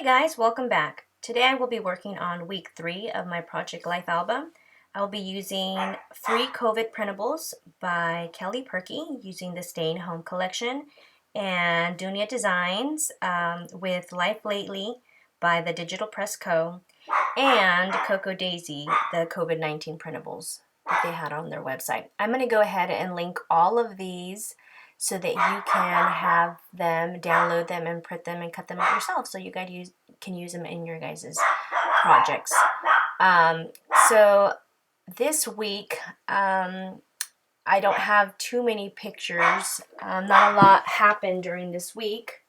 Hey guys, welcome back. Today I will be working on week 3 of my Project Life album. I will be using Free COVID Printables by Kelly Purkey using the Staying Home collection and Dunia Designs with Life Lately by the Digital Press Co. and Coco Daisy, the COVID-19 printables that they had on their website. I'm going to go ahead and link all of these so that you can have them, download them, and print them and cut them out yourself so you guys can use them in your guys' projects. So this week, I don't have too many pictures. Not a lot happened during this week.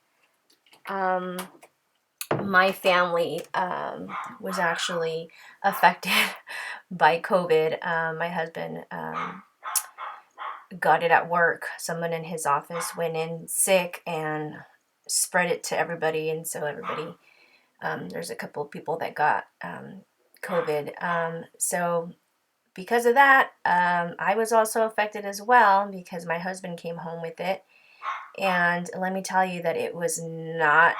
My family was actually affected by COVID. My husband got it at work. Someone in his office went in sick and spread it to everybody, and so everybody, there's a couple of people that got COVID. So because of that, I was also affected as well because my husband came home with it. And let me tell you that it was not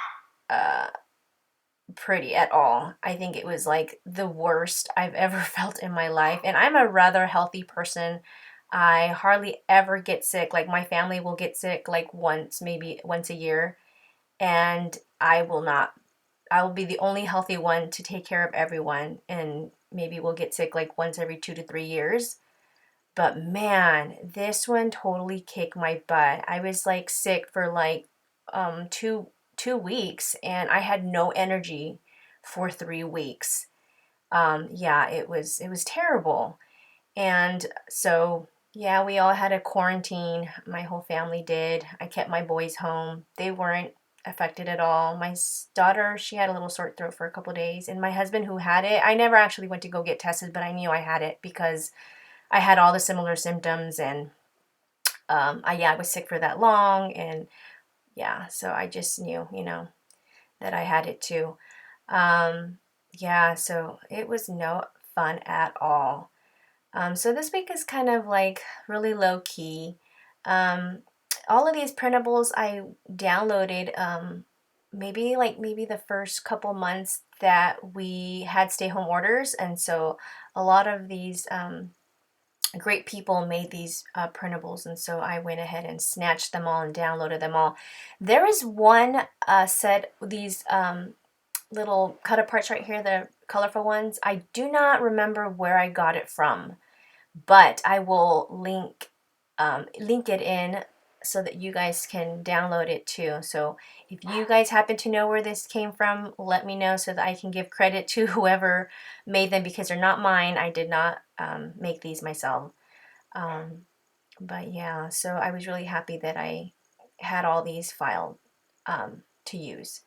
pretty at all. I think it was like the worst I've ever felt in my life. And I'm a rather healthy person. I hardly ever get sick. Like my family will get sick like maybe once a year. And I will be the only healthy one to take care of everyone. And maybe we'll get sick like once every 2 to 3 years. But man, this one totally kicked my butt. I was like sick for like two weeks, and I had no energy for 3 weeks. Yeah, it was terrible. And so yeah, we all had a quarantine. My whole family did. I kept my boys home. They weren't affected at all. My daughter, she had a little sore throat for a couple days, and my husband who had it, I never actually went to go get tested, but I knew I had it because I had all the similar symptoms, and I was sick for that long, and yeah, so I just knew, that I had it too. Yeah, so it was no fun at all. So this week is kind of like really low key. Um, all of these printables I downloaded maybe the first couple months that we had stay home orders, and so a lot of these great people made these printables, and so I went ahead and snatched them all and downloaded them all. There is one set, these little cut aparts right here, the colorful ones. I do not remember where I got it from, but I will link it in so that you guys can download it too. So if you guys happen to know where this came from, let me know so that I can give credit to whoever made them, because they're not mine. I did not make these myself. But yeah, so I was really happy that I had all these filed to use.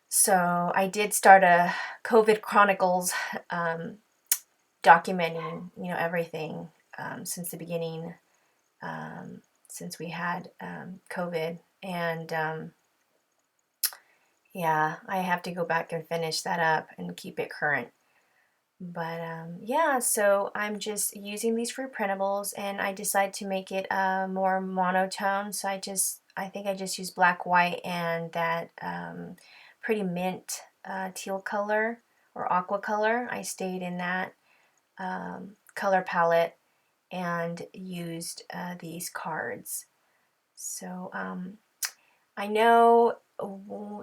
So I did start a COVID Chronicles documenting, everything since the beginning, since we had COVID. And yeah, I have to go back and finish that up and keep it current. But yeah, so I'm just using these for printables, and I decided to make it more monotone. So I think I just used black, white, and that pretty mint teal color or aqua color. I stayed in that color palette and used these cards. So I know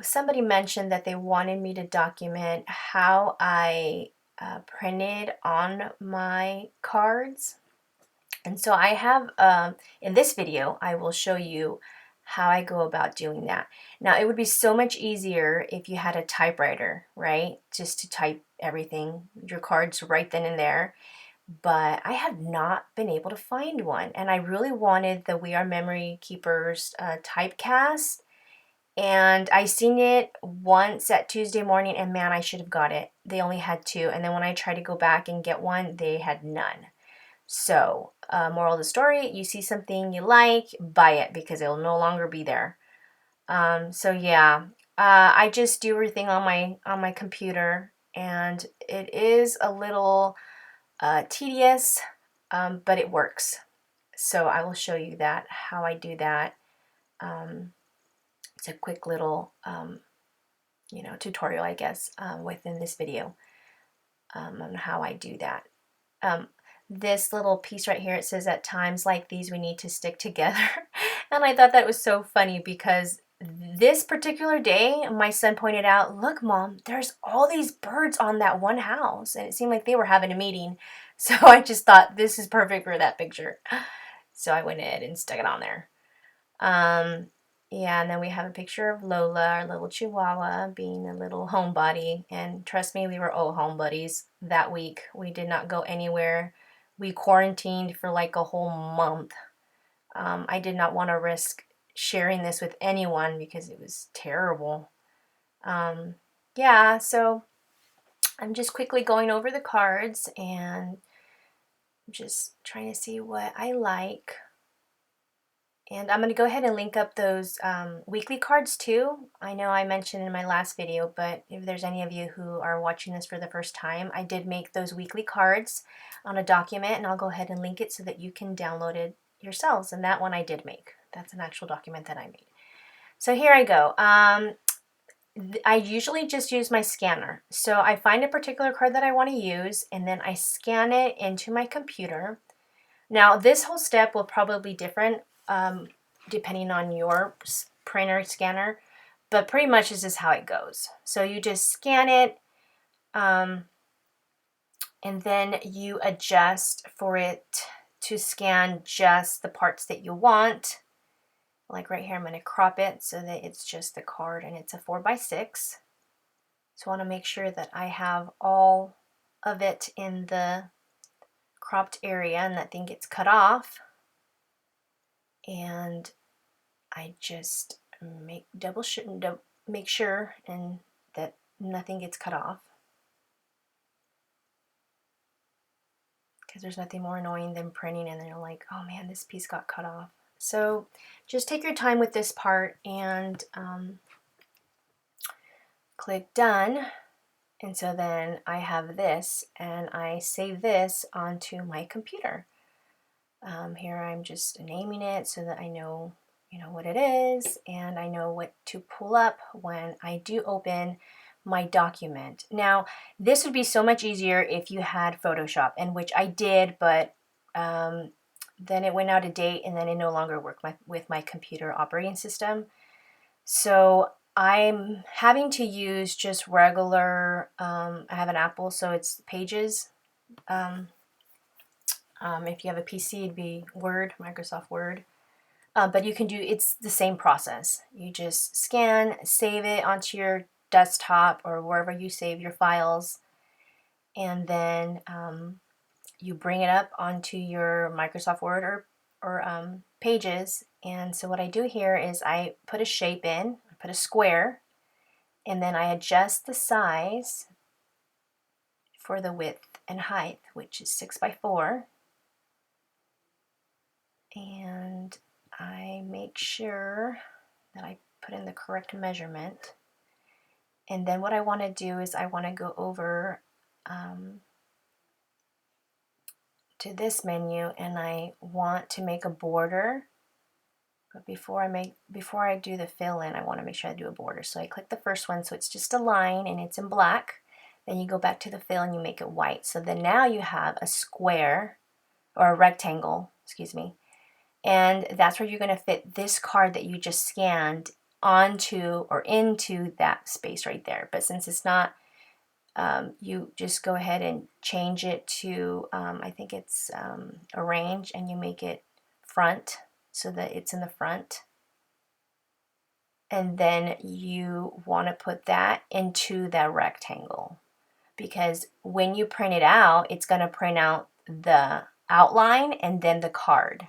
somebody mentioned that they wanted me to document how I printed on my cards. And so I have, in this video, I will show you how I go about doing that. Now, it would be so much easier if you had a typewriter, right? Just to type everything, your cards right then and there. But I have not been able to find one. And I really wanted the We Are Memory Keepers typecast. And I seen it once at Tuesday morning, and man, I should have got it. They only had 2. And then when I tried to go back and get one, they had none. So, moral of the story, you see something you like, buy it, because it will no longer be there. So yeah, I just do everything on my computer, and it is a little tedious, but it works. So I will show you that, how I do that. It's a quick little you know, tutorial, I guess, within this video on how I do that. This little piece right here, it says at times like these we need to stick together. And I thought that was so funny because this particular day my son pointed out, look Mom, there's all these birds on that one house, and it seemed like they were having a meeting. So I just thought this is perfect for that picture. So I went ahead and stuck it on there. Yeah, and then we have a picture of Lola, our little chihuahua, being a little homebody. And trust me, we were all homebodies that week. We did not go anywhere. We quarantined for like a whole month. I did not want to risk sharing this with anyone because it was terrible. Yeah, so I'm just quickly going over the cards and just trying to see what I like. And I'm going to go ahead and link up those weekly cards too. I know I mentioned in my last video, but if there's any of you who are watching this for the first time, I did make those weekly cards on a document, and I'll go ahead and link it so that you can download it yourselves. And that one I did make. That's an actual document that I made. So here I go. I usually just use my scanner. So I find a particular card that I want to use, and then I scan it into my computer. Now, this whole step will probably be different depending on your printer scanner, but pretty much this is how it goes. So you just scan it, and then you adjust for it to scan just the parts that you want. Like right here, I'm going to crop it so that it's just the card, and it's a 4x6. So I want to make sure that I have all of it in the cropped area and that thing gets cut off. And I just make sure and that nothing gets cut off, because there's nothing more annoying than printing and then you're like, oh man, this piece got cut off. So just take your time with this part and click done. And so then I have this, and I save this onto my computer. Here I'm just naming it so that I know, you know, what it is, and I know what to pull up when I do open my document. Now, this would be so much easier if you had Photoshop, and which I did, but then it went out of date, and then it no longer worked with my computer operating system. So I'm having to use just regular, I have an Apple, so it's Pages. If you have a PC, it'd be Word, Microsoft Word. But you can do, it's the same process. You just scan, save it onto your desktop or wherever you save your files, and then you bring it up onto your Microsoft Word or Pages. And so what I do here is I put a shape in, I put a square, and then I adjust the size for the width and height, which is 6x4. And I make sure that I put in the correct measurement. And then what I want to do is I want to go over to this menu, and I want to make a border. But before I do the fill in, I want to make sure I do a border. So I click the first one, so it's just a line and it's in black. Then you go back to the fill and you make it white. So then now you have a square, or a rectangle, excuse me. And that's where you're going to fit this card that you just scanned onto or into that space right there. But since it's not, you just go ahead and change it to, I think it's arrange, and you make it front so that it's in the front. And then you want to put that into that rectangle, because when you print it out, it's going to print out the outline and then the card.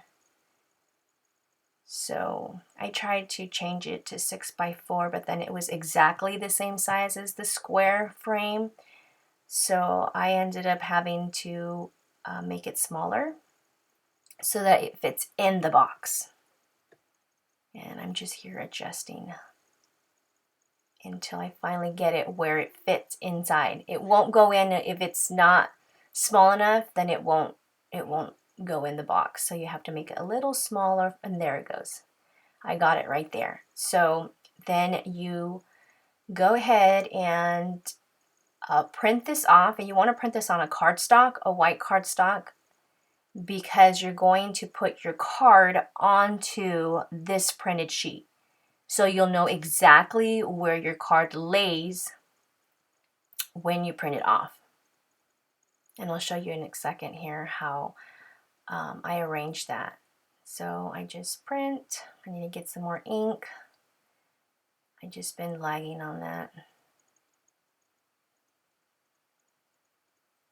So I tried to change it to 6x4, but then it was exactly the same size as the square frame. So I ended up having to make it smaller so that it fits in the box. And I'm just here adjusting until I finally get it where it fits inside. It won't go in if it's not small enough, then it won't go in the box. So you have to make it a little smaller, and there it goes. I got it right there. So then you go ahead and print this off. And you want to print this on a cardstock, a white cardstock, because you're going to put your card onto this printed sheet. So you'll know exactly where your card lays when you print it off. And I'll show you in a second here how I arrange that. So I just print. I need to get some more ink. I just been lagging on that.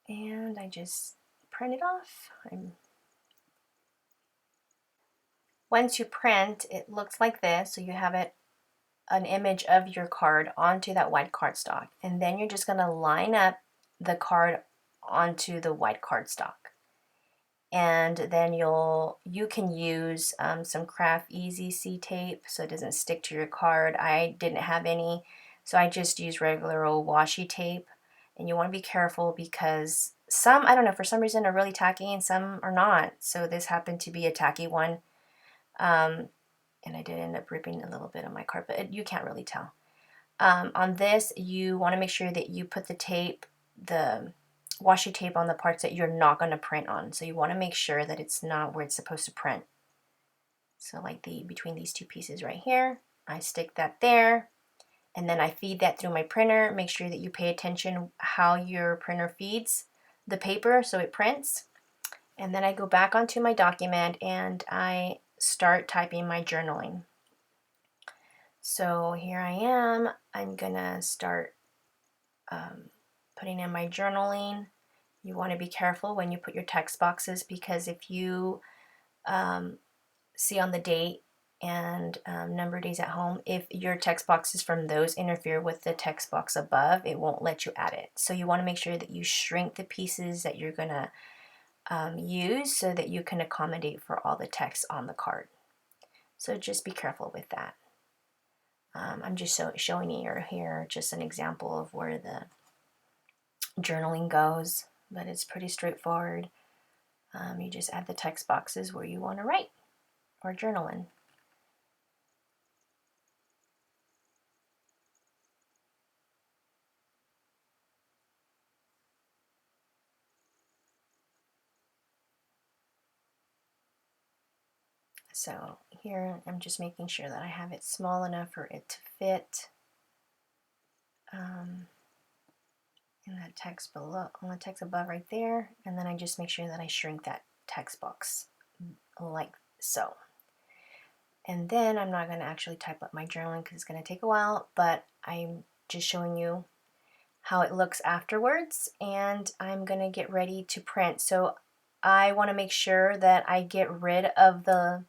And I just print it off. Once you print, it looks like this. So you have an image of your card onto that white cardstock. And then you're just going to line up the card onto the white cardstock. And then you can use some Craft Easy C tape so it doesn't stick to your card. I didn't have any, so I just used regular old washi tape. And you want to be careful because some, I don't know, for some reason are really tacky and some are not. So this happened to be a tacky one. And I did end up ripping a little bit on my card, but you can't really tell. On this, you want to make sure that you put the tape, the washi tape on the parts that you're not going to print on. So you want to make sure that it's not where it's supposed to print. So like between these two pieces right here, I stick that there, and then I feed that through my printer. Make sure that you pay attention how your printer feeds the paper so it prints. And then I go back onto my document and I start typing my journaling. So here I am. I'm gonna start putting in my journaling. You want to be careful when you put your text boxes, because if you see on the date and number of days at home, if your text boxes from those interfere with the text box above, it won't let you add it. So you want to make sure that you shrink the pieces that you're gonna use so that you can accommodate for all the text on the card. So just be careful with that. I'm just showing you here just an example of where the journaling goes, but it's pretty straightforward. You just add the text boxes where you want to write or journal in. So here I'm just making sure that I have it small enough for it to fit in that text below, on the text above right there, and then I just make sure that I shrink that text box like so. And then I'm not going to actually type up my journaling because it's going to take a while, but I'm just showing you how it looks afterwards, and I'm going to get ready to print. So I want to make sure that I get rid of the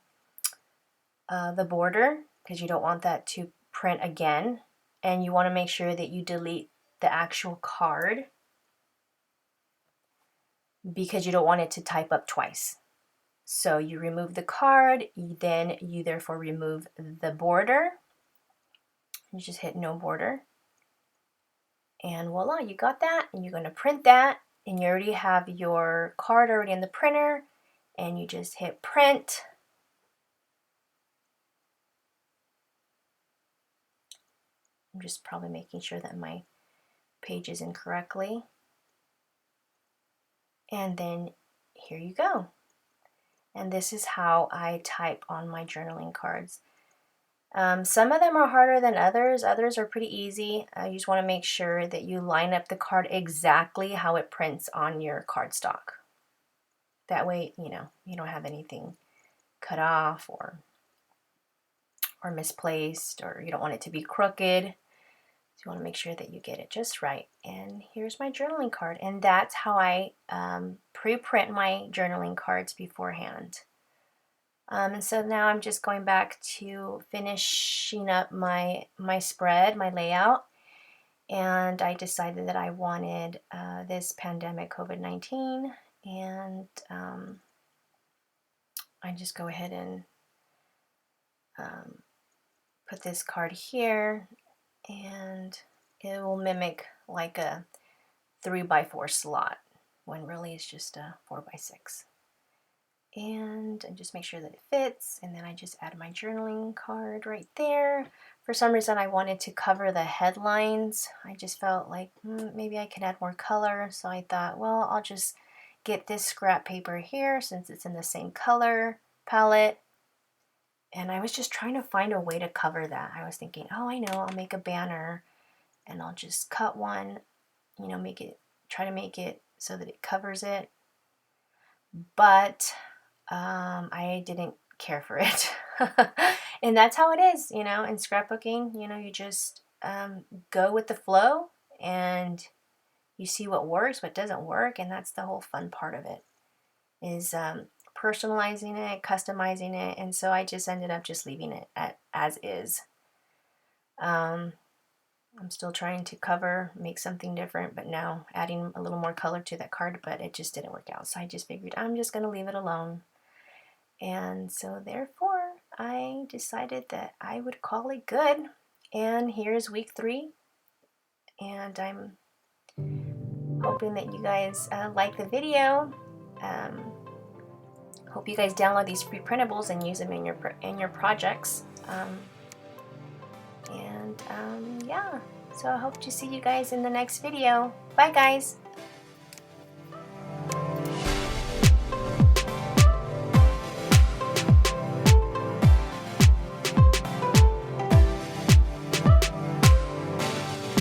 border, because you don't want that to print again, and you want to make sure that you delete the actual card because you don't want it to type up twice. So you remove the card, then you therefore remove the border. You just hit no border, and voila, you got that. And you're going to print that, and you already have your card already in the printer, and you just hit print. I'm just probably making sure that my page is in correctly. And then here you go. And this is how I type on my journaling cards. Some of them are harder than others. Others are pretty easy. You just want to make sure that you line up the card exactly how it prints on your cardstock. That way, you know, you don't have anything cut off or misplaced, or you don't want it to be crooked. So you want to make sure that you get it just right. And here's my journaling card. And that's how I pre-print my journaling cards beforehand. And so now I'm just going back to finishing up my spread, my layout. And I decided that I wanted this pandemic COVID-19. And I just go ahead and put this card here, and it will mimic like a 3x4 slot when really it's just a 4x6. And just make sure that it fits, and then I just add my journaling card right there. For some reason I wanted to cover the headlines. I just felt like maybe I could add more color, so I thought, well, I'll just get this scrap paper here since it's in the same color palette. And I was just trying to find a way to cover that. I was thinking, oh, I know, I'll make a banner and I'll just cut one, you know, try to make it so that it covers it. But I didn't care for it. And that's how it is, you know, in scrapbooking. You know, you just go with the flow and you see what works, what doesn't work, and that's the whole fun part of it, is personalizing it, customizing it. And so I just ended up just leaving it as is. I'm still trying to make something different, but now adding a little more color to that card, but it just didn't work out. So I just figured I'm just going to leave it alone. And so therefore, I decided that I would call it good. And here's week 3. And I'm hoping that you guys like the video. Hope you guys download these free printables and use them in your projects. Yeah, so I hope to see you guys in the next video. Bye guys!